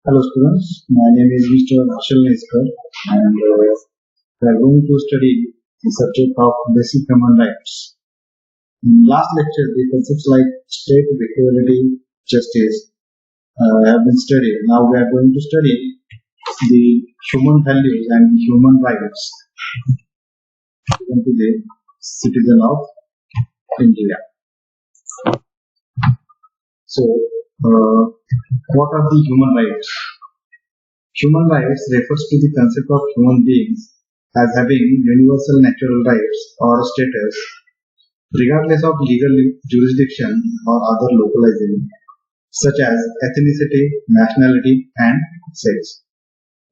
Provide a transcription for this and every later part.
Hello students, my name is Mr. Harshal Neskar and we are going to study the subject of basic human rights. In last lecture, the concepts like state, equality, justice have been studied. Now we are going to study the human values and human rights given to the citizen of India. So, what are the human rights? Human rights refers to the concept of human beings as having universal natural rights or status, regardless of legal jurisdiction or other localization, such as ethnicity, nationality, and sex.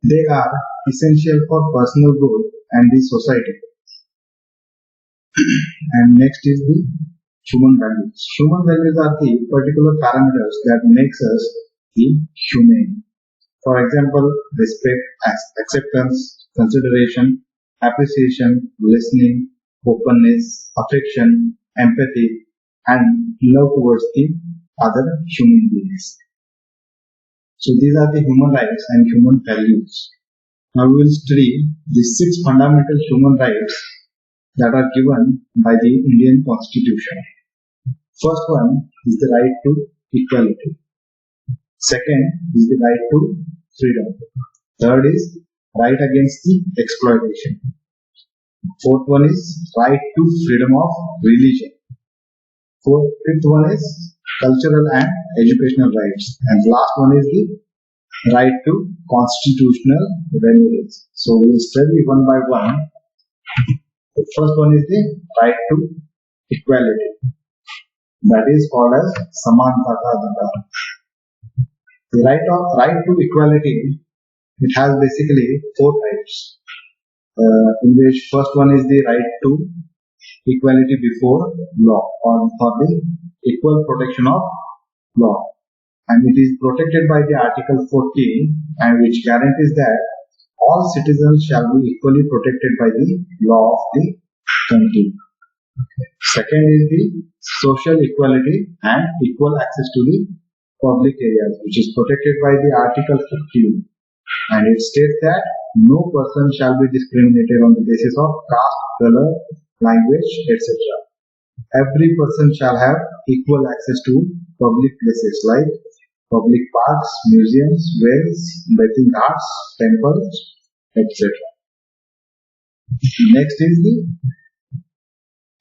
They are essential for personal growth and the society. And next is the human values. Human values are the particular parameters that makes us the humane. For example, respect, acceptance, consideration, appreciation, listening, openness, affection, empathy, and love towards the other human beings. So these are the human rights and human values. Now we will study the six fundamental human rights that are given by the Indian Constitution. First one is the right to equality. Second is the right to freedom. Third is right against the exploitation. Fourth one is right to freedom of religion. Fifth one is cultural and educational rights. And last one is the right to constitutional remedies. So we will study one by one. The first one is the right to equality. That is called as Samantata Adhikar. The right to equality, it has basically four rights. In which first one is the right to equality before law or for the equal protection of law, and it is protected by the Article 14, and which guarantees that all citizens shall be equally protected by the law of the country. Second is the social equality and equal access to the public areas, which is protected by the Article 15, and it states that no person shall be discriminated on the basis of caste, color, language, etc. Every person shall have equal access to public places like public parks, museums, wells, bathing ghats, temples, etc. Next is the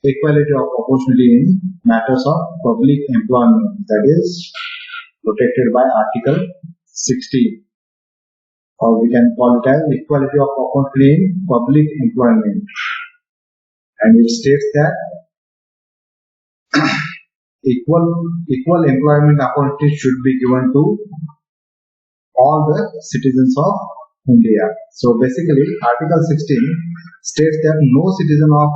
equality of opportunity in matters of public employment, that is protected by Article 16, or we can call it as equality of opportunity in public employment, and it states that equal employment opportunities should be given to all the citizens of India. So basically, Article 16 states that no citizen of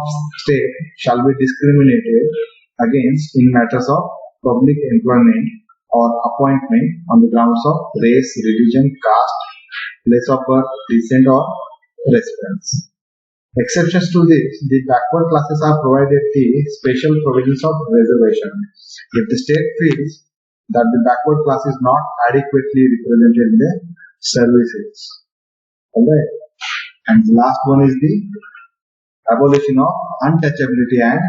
state shall be discriminated against in matters of public employment or appointment on the grounds of race, religion, caste, place of birth, descent, or residence. Exceptions to this, the backward classes are provided the special provisions of reservation. If the state feels that the backward class is not adequately represented in the services. Alright. And the last one is the abolition of untouchability and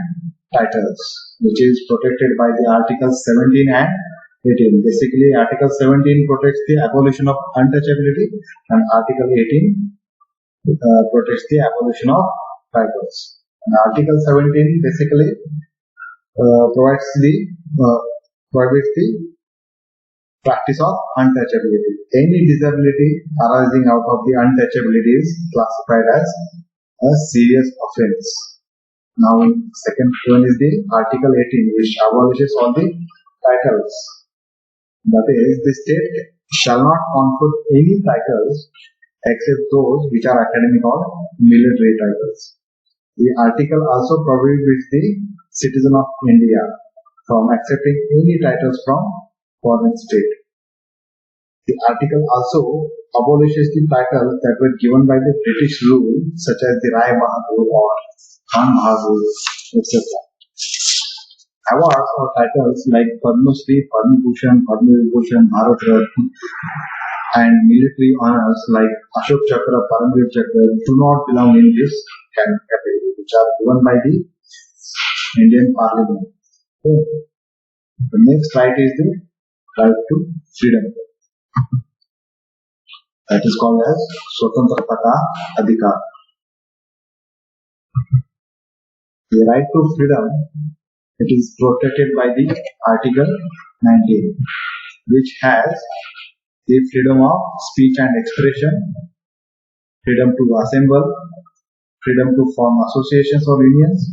titles, which is protected by the Articles 17 and 18. Basically, Article 17 protects the abolition of untouchability, and Article 18 protects the abolition of titles. And Article 17 basically prohibits the practice of untouchability. Any disability arising out of the untouchability is classified as a serious offense. Now, second one is the Article 18, which abolishes all the titles. That is, the state shall not confer any titles except those which are academic or military titles. The article also prohibits the citizen of India from accepting any titles from foreign state. The article also abolishes the titles that were given by the British rule, such as the Rai Bahadur or Khan Bahadur, etc. Awards or titles like Padma Shri, Padma Bhushan, Padma Vibhushan, Bharat Ratna and military honors like Ashok Chakra, Paramveer Chakra do not belong in this category, which are given by the Indian Parliament. Okay. The next right is the right to freedom. That is called as Swatantrata ka Adhikar. The right to freedom, it is protected by the Article 19, which has the freedom of speech and expression, freedom to assemble, freedom to form associations or unions,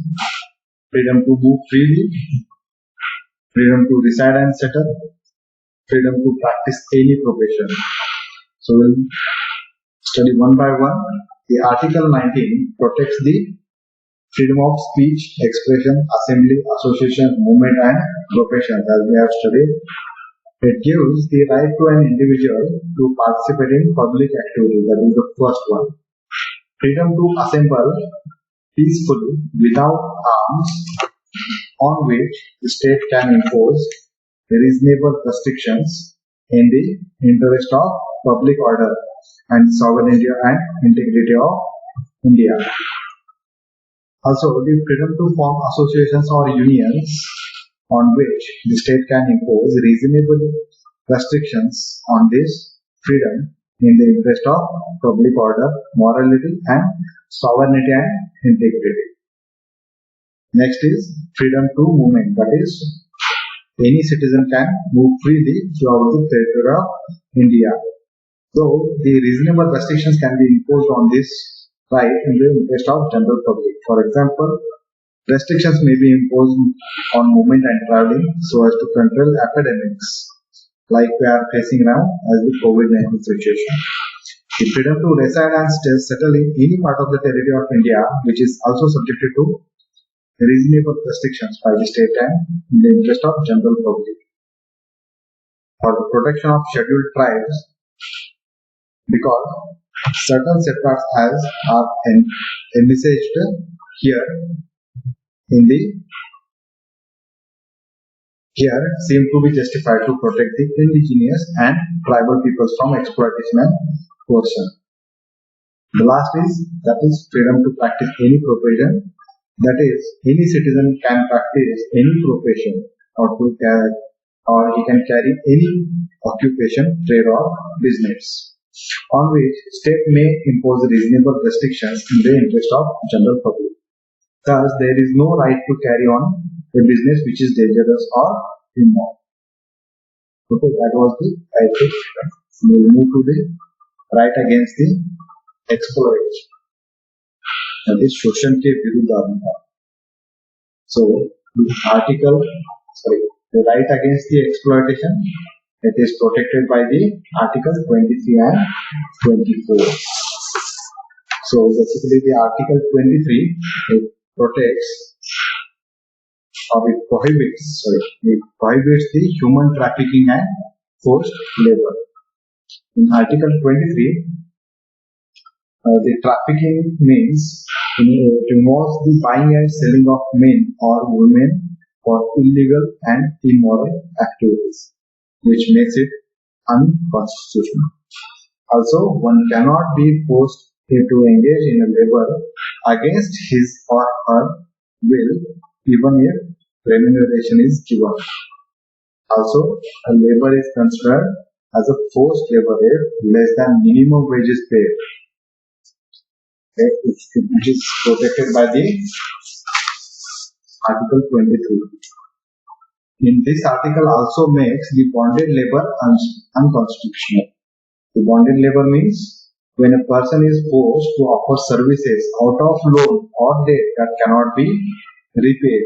freedom to move freely, freedom to reside and settle, freedom to practice any profession. So we'll study one by one. The Article 19 protects the freedom of speech, expression, assembly, association, movement and profession, as we have studied. It gives the right to an individual to participate in public activities. That is the first one. Freedom to assemble peacefully without arms, on which the state can impose reasonable restrictions in the interest of public order and sovereignty and integrity of India. Also, the freedom to form associations or unions, on which the state can impose reasonable restrictions on this freedom in the interest of public order, morality and sovereignty and integrity. Next is freedom to movement, that is, any citizen can move freely throughout the territory of India, though the reasonable restrictions can be imposed on this right in the interest of general public. For example, restrictions may be imposed on movement and traveling so as to control epidemics like we are facing now as the COVID-19 situation. The freedom to reside and settle in any part of the territory of India, which is also subjected to reasonable restrictions by the state and in the interest of general public. For the protection of scheduled tribes, because certain safeguards are envisaged here seem to be justified to protect the indigenous and tribal peoples from exploitation and coercion. The last is freedom to practice any profession. That is, any citizen can practice any profession or he can carry any occupation, trade or business, on which state may impose reasonable restrictions in the interest of general public. Thus, there is no right to carry on a business which is dangerous or immoral. Okay, that was the right to freedom. We will move to the right against the exploitation. That is शोषण के विरुद्ध अधिकार. So, the right against the exploitation, it is protected by the Article 23 and 24. So, basically the Article 23, it protects or it prohibits the human trafficking and forced labor. In Article 23, the trafficking means it involves the buying and selling of men or women for illegal and immoral activities, which makes it unconstitutional. Also, one cannot be forced to engage in a labor against his or her will, even if remuneration is given. Also, a labor is considered as a forced labor if less than minimum wages paid. Which is protected by the Article 23. In this article also makes the bonded labor unconstitutional. The bonded labor means when a person is forced to offer services out of loan or debt that cannot be repaid.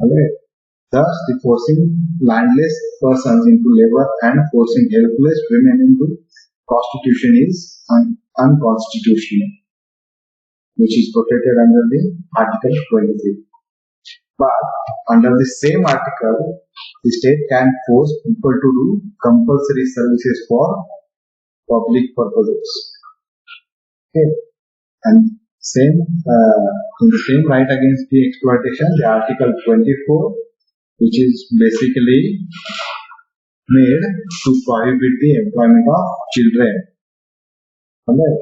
Okay. Thus, the forcing landless persons into labor and forcing helpless women into prostitution is unconstitutional, which is protected under the Article 23. But under the same article, the state can force people to do compulsory services for public purposes. Okay, and in the same right against the exploitation, the Article 24, which is basically made to prohibit the employment of children. Okay.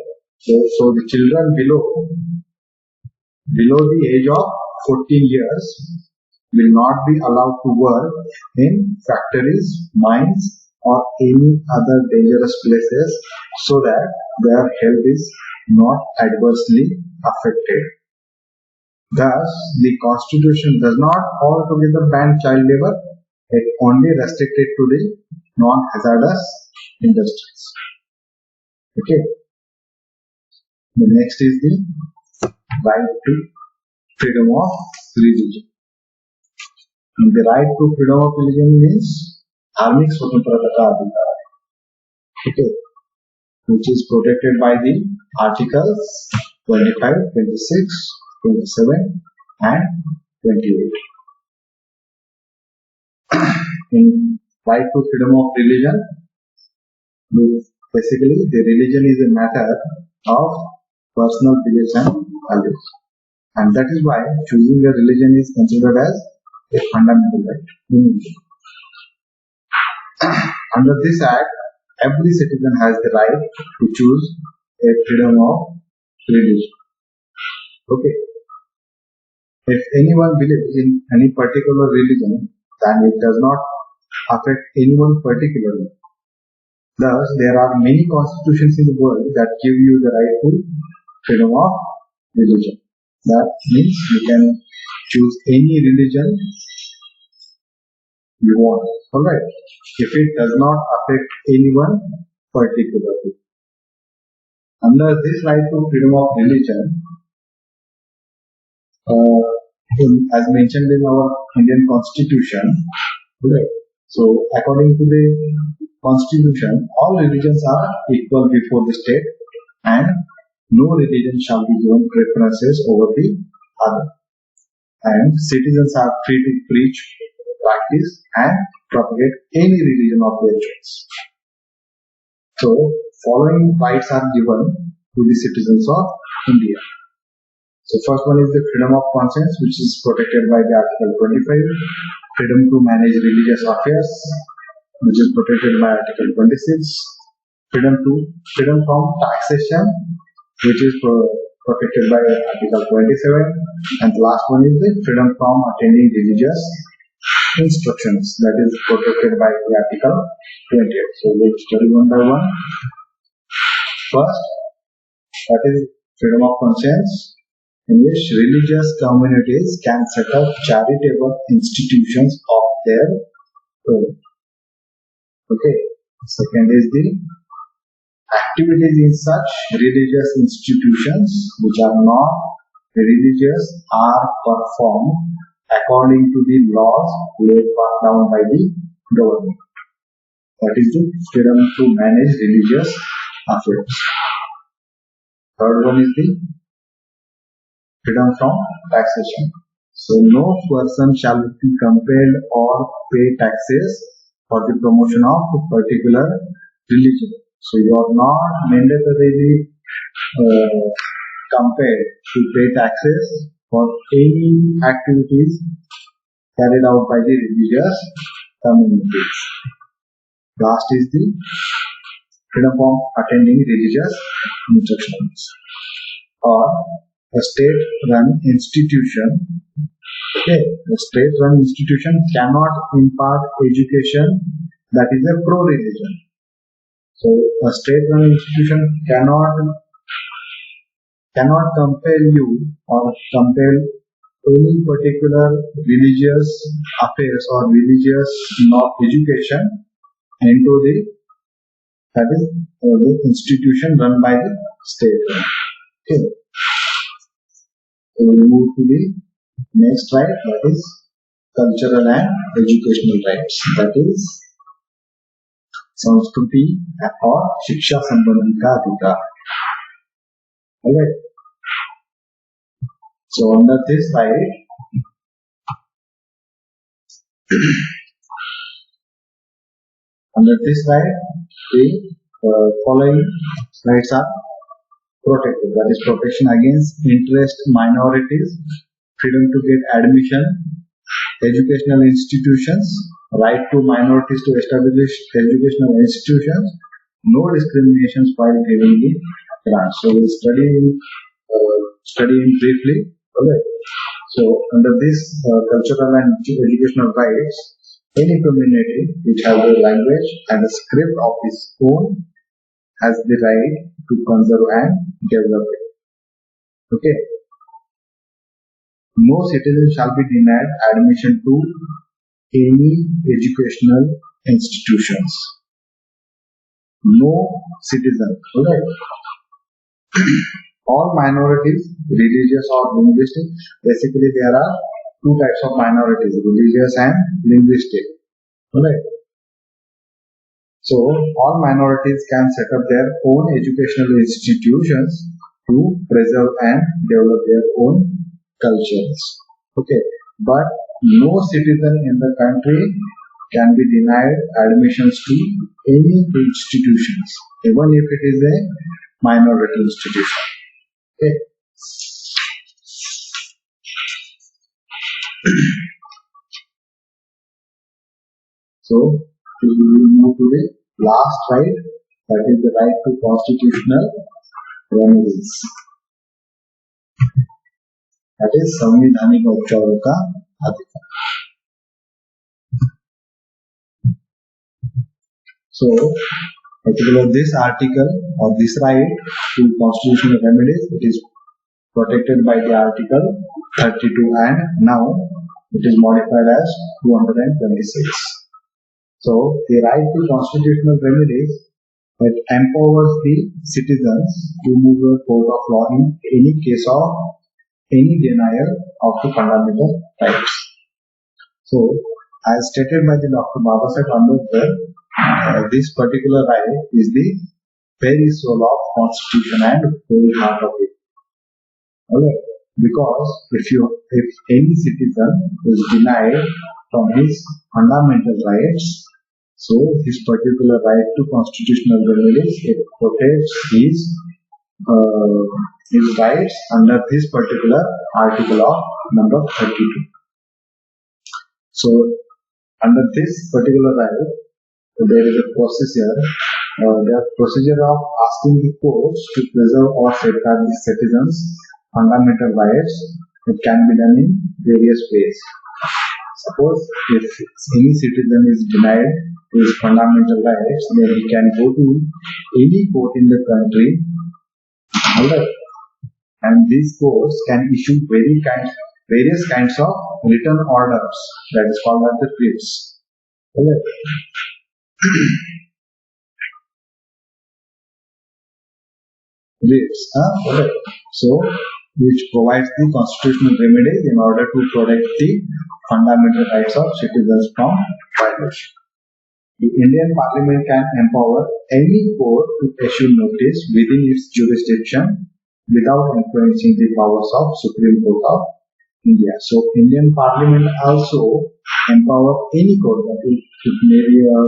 So the children below the age of 14 years will not be allowed to work in factories, mines, or any other dangerous places so that their health is not adversely affected. Thus, the Constitution does not altogether ban child labor, it only restricted to the non-hazardous industries. Okay. The next is the right to freedom of religion. And the right to freedom of religion means धार्मिक स्वतंत्रता का अधिकार. Okay, which is protected by the articles 25, 26, 27, and 28. In right to freedom of religion, basically the religion is a matter of personal beliefs and values, and that is why choosing a religion is considered as a fundamental right. Under this act, every citizen has the right to choose a freedom of religion. Okay. If anyone believes in any particular religion, then it does not affect anyone particularly. Thus, there are many constitutions in the world that give you the right to freedom of religion. That means you can choose any religion you want. Alright. If it does not affect anyone particularly. Under this right to freedom of religion, as mentioned in our Indian Constitution, right? So according to the Constitution, all religions are equal before the state, and no religion shall be given preferences over the other. And citizens are free to preach, practice, and propagate any religion of their choice. So, following rights are given to the citizens of India. So, first one is the freedom of conscience, which is protected by the Article 25. Freedom to manage religious affairs, which is protected by Article 26. Freedom from taxation, which is protected by Article 27. And the last one is the freedom from attending religious instructions, that is protected by the Article 28. So let's study one by one. First, that is freedom of conscience, in which religious communities can set up charitable institutions of their own. Okay. Second is the activities in such religious institutions which are not religious are performed according to the laws laid down by the government. That is the freedom to manage religious affairs. Third one is the freedom from taxation. So no person shall be compelled or pay taxes for the promotion of a particular religion. So you are not mandatorily compelled to pay taxes for any activities carried out by the religious communities. Last is the freedom from attending religious instructions. Or a state-run institution. Okay, a state-run institution cannot impart education that is a pro-religion. So a state-run institution cannot compel you or compel any particular religious affairs or religious education into the institution run by the state. Okay. So we move to the next right, that is cultural and educational rights. That is संस्कृति और शिक्षा संबंधी का अधिकार. Alright. So under this right, the following rights are protected. That is protection against interest minorities, freedom to get admission, educational institutions, right to minorities to establish educational institutions, no discriminations while giving the grant. So we studying briefly. Okay. So under this cultural and educational rights, any community which has a language and a script of its own has the right to conserve and develop it. Okay. No citizen shall be denied admission to any educational institutions. No citizen. Alright. All minorities, religious or linguistic, basically there are two types of minorities, religious and linguistic. Alright. So all minorities can set up their own educational institutions to preserve and develop their own cultures. Okay, but no citizen in the country can be denied admissions to any institutions, even if it is a minority institution. Okay. So we will move to the last right, that is the right to constitutional remedies. That is संवैधानिक उपचारों का अधिकार. So, particularly this article or this right to constitutional remedies, it is protected by the article 32 and now it is modified as 226. So, the right to constitutional remedies, it empowers the citizens to move to a court of law in any case of any denial of the fundamental rights. So, as stated by the Dr. Babasaheb Ambedkar, this particular right is the very soul of constitution and very heart of it. Okay? Because if any citizen is denied from his fundamental rights, so his particular right to constitutional remedies, it protects his rights under this particular article of number 32. So under this particular right, there is a procedure. The procedure of asking the courts to preserve or safeguard the citizens' fundamental rights, it can be done in various ways. Suppose if any citizen is denied his fundamental rights, then he can go to any court in the country, alright, and these courts can issue various kinds of written orders, that is called as the writs. Alright. Writs, alright. So which provides the constitutional remedies in order to protect the fundamental rights of citizens from violation. The Indian Parliament can empower any court to issue notice within its jurisdiction without influencing the powers of Supreme Court of India. So Indian Parliament also empower any court, that it may be a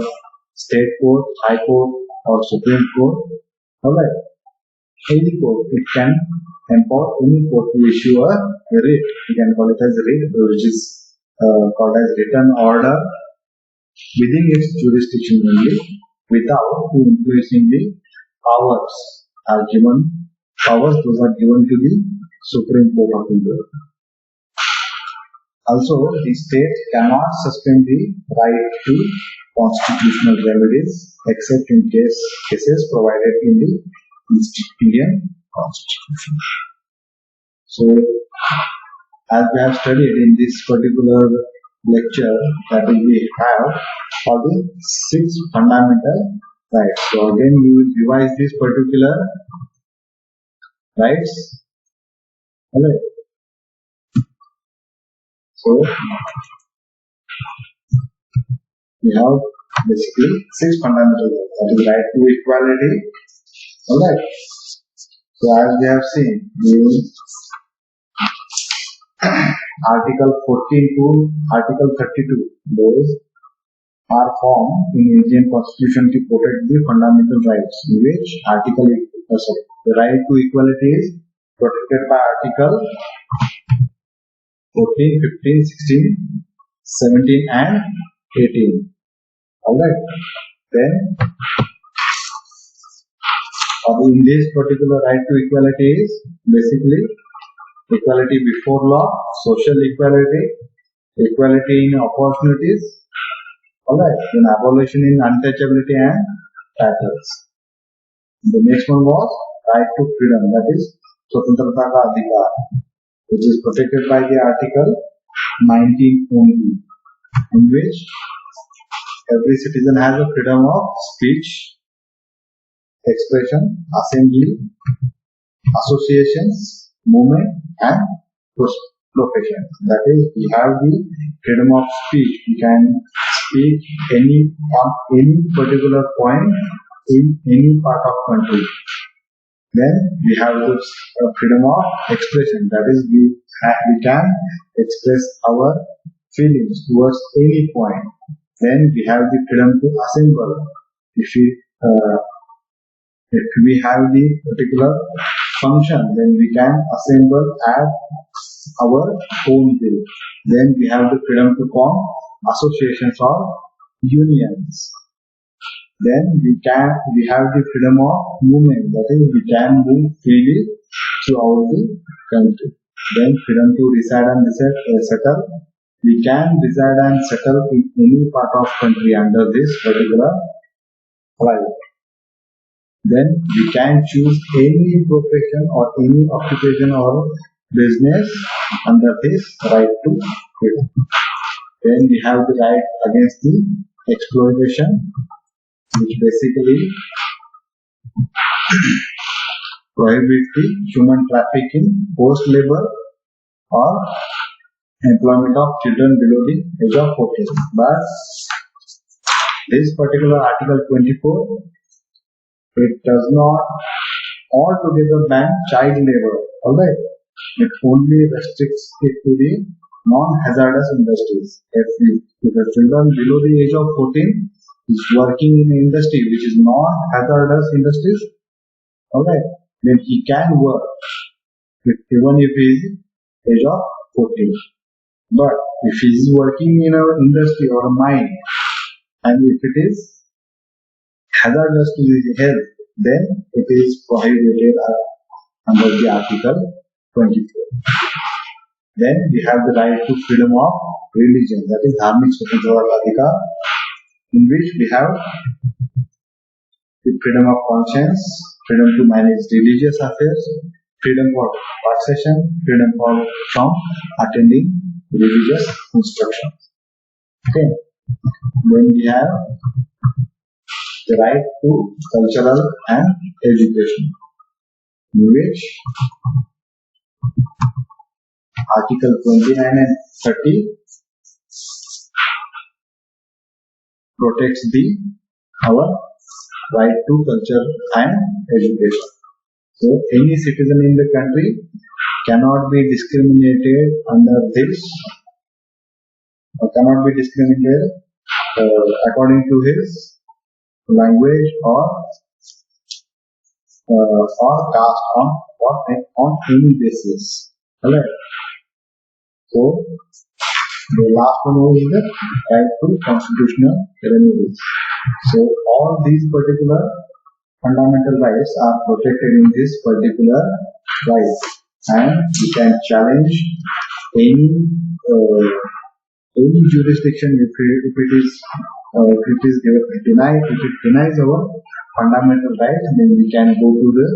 state court, high court or Supreme Court. Alright. Any court, it can empower any court to issue a writ. You can call it as a writ, which is called as written order within its jurisdiction only, without influencing the powers those are given to the Supreme Court of India. Also, the state cannot suspend the right to constitutional remedies except in cases provided in the Indian Constitution. So, as we have studied in this particular lecture, that is we have for the 6 fundamental rights. So again we will revise these particular rights. Alright. So we have basically 6 fundamental rights. That is right to equality. Alright. So as we have seen, Article 14 to Article 32, those are formed in Indian Constitution to protect the fundamental rights, in which the right to equality is protected by Article 14, 15, 16, 17 and 18. Alright. Then in this particular right to equality is basically equality before law, social equality, equality in opportunities, alright, in abolition in untouchability and titles. The next one was right to freedom, that is Swatantrata ka Adhikar, which is protected by the Article 19 only, in which every citizen has a freedom of speech, expression, assembly, associations, movement, and profession. That is, we have the freedom of speech. We can speak on any particular point in any part of country. Then we have the freedom of expression. That is, we can express our feelings towards any point. Then we have the freedom to assemble. If we have the particular function, then we can assemble at our own will. Then we have the freedom to form associations or unions. Then we have the freedom of movement, that is, we can move freely throughout the country. Then freedom to reside and settle. We can reside and settle in any part of country under this particular right. Then we can choose any profession or any occupation or business under this right to freedom. Then we have the right against the exploitation, which basically prohibits the human trafficking, forced labor, or employment of children below the age of 14. But this particular Article 24, it does not altogether ban child labor. Alright, it only restricts it to the non-hazardous industries. If a children below the age of 14 is working in an industry which is non-hazardous industries, alright, then he can work even if he is age of 14. But if he is working in an industry or a mine, and if it is hazardous to his health, then it is prohibited under the Article 24. Then we have the right to freedom of religion, that is Dharmik Swatantrata ka Adhikar, in which we have the freedom of conscience, freedom to manage religious affairs, freedom for taxation, freedom from attending religious instruction. Okay. Then we have the right to cultural and education, in which Article 29 and 30 protects our right to culture and education. So any citizen in the country cannot be discriminated under this, or cannot be discriminated according to his language or caste on any basis. Alright. So the last one was the right to constitutional remedies. So all these particular fundamental rights are protected in this particular right, and you can challenge any jurisdiction if it denies our fundamental rights. Then we can go to the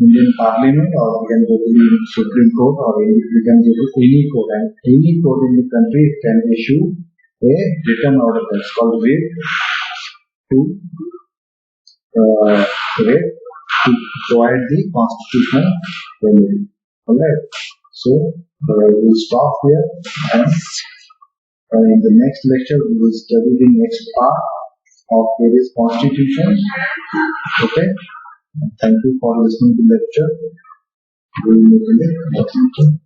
Indian Parliament, or we can go to the Supreme Court, or we can go to any court, and any court in the country can issue a written order that's called writ to provide the constitutional remedy. Alright, so we'll stop here, and in the next lecture we will study the next part of various constitutions. Okay, thank you for listening to the lecture. We will meet in the next lecture.